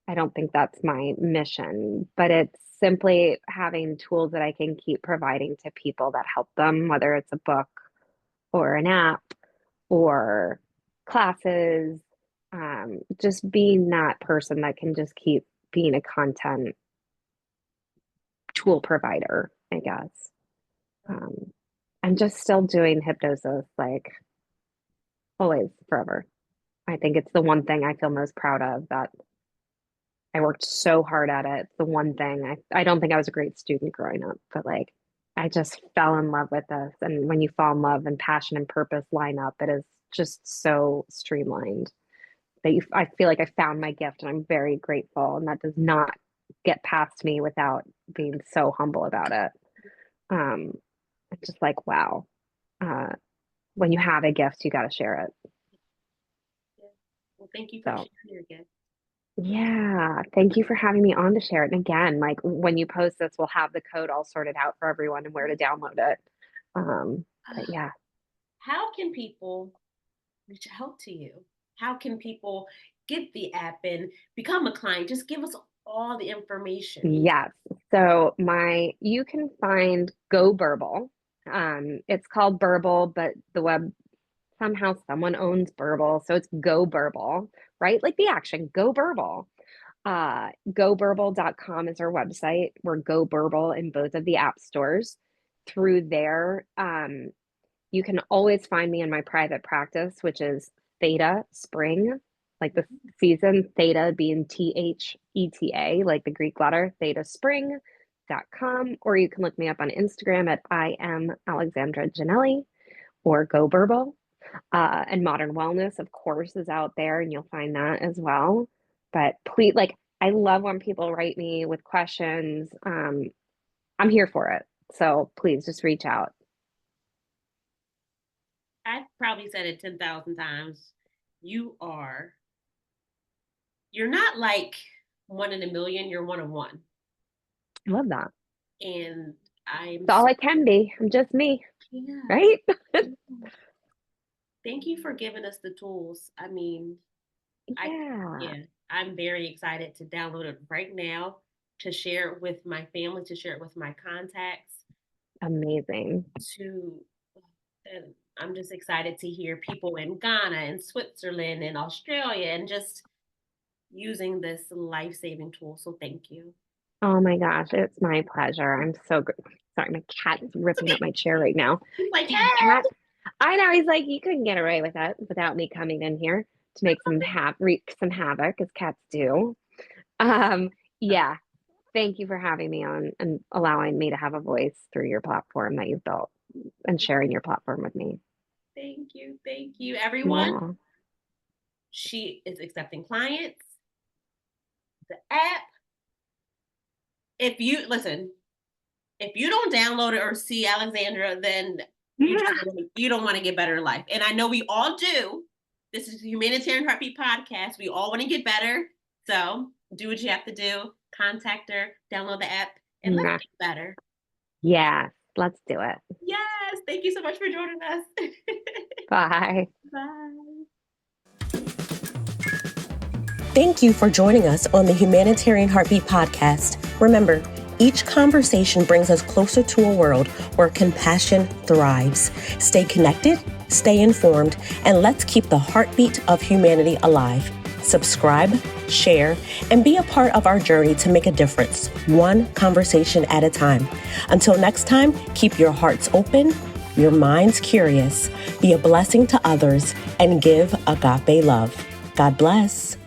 Speaker 2: I don't think that's my mission, but it's simply having tools that I can keep providing to people that help them, whether it's a book or an app or classes, just being that person that can just keep being a content tool provider, I guess. Um, I'm just still doing hypnosis like always, forever. I think it's the one thing I feel most proud of that I worked so hard at it. It's the one thing I don't think I was a great student growing up, but like I just fell in love with this. And when you fall in love and passion and purpose line up, it is just so streamlined that I feel like I found my gift and I'm very grateful. And that does not get past me without being so humble about it. Um, it's just like, wow. Uh, when you have a gift, you got to share it.
Speaker 1: Yeah. Well, thank you for
Speaker 2: So
Speaker 1: sharing again.
Speaker 2: yeah, thank you for having me on to share it. And again, like when you post this, we'll have the code all sorted out for everyone and where to download it. But yeah.
Speaker 1: How can people reach out to you? How can people get the app and become a client? Just give us all the information.
Speaker 2: Yes. So you can find Go Burble. It's called Burble, but the web somehow someone owns Burble, so it's Go Burble, right? Like the action, Go Burble. GoBurble.com is our website. We're Go Burble in both of the app stores. Through there, you can always find me in my private practice, which is Theta Spring, like the season, Theta being THETA, like the Greek letter, thetaspring.com. Or you can look me up on Instagram at Iamalexandrajanelli or Go Burble. And Modern Wellness, of course, is out there, and you'll find that as well. But please, like, I love when people write me with questions. I'm here for it. So please just reach out.
Speaker 1: I've probably said it 10,000 times. You're not like one in a million, you're one of one.
Speaker 2: I love that.
Speaker 1: And
Speaker 2: It's all I can be. I'm just me.
Speaker 1: Yeah.
Speaker 2: Right?
Speaker 1: Thank you for giving us the tools. I mean, I'm very excited to download it right now, to share it with my family, to share it with my contacts.
Speaker 2: Amazing.
Speaker 1: And I'm just excited to hear people in Ghana and Switzerland and Australia and just using this life-saving tool. So thank you.
Speaker 2: Oh my gosh, it's my pleasure. I'm so good. Sorry, my cat is ripping up my chair right now.
Speaker 1: He's like,
Speaker 2: damn cat. I know. He's like, you couldn't get away with that without me coming in here to make wreak some havoc, as cats do. Yeah. Thank you for having me on and allowing me to have a voice through your platform that you've built and sharing your platform with me.
Speaker 1: Thank you. Thank you, everyone.
Speaker 2: Yeah.
Speaker 1: She is accepting clients. The app. If you don't download it or see Alexandra, then you don't want to get better in life. And I know we all do. This is the Humanitarian Heartbeat Podcast. We all want to get better. So do what you have to do. Contact her, download the app, and let's get better.
Speaker 2: Yeah, let's do it.
Speaker 1: Yes. Thank you so much for joining us.
Speaker 2: Bye.
Speaker 1: Bye.
Speaker 3: Thank you for joining us on the Humanitarian Heartbeat Podcast. Remember, each conversation brings us closer to a world where compassion thrives. Stay connected, stay informed, and let's keep the heartbeat of humanity alive. Subscribe, share, and be a part of our journey to make a difference, one conversation at a time. Until next time, keep your hearts open, your minds curious, be a blessing to others, and give agape love. God bless.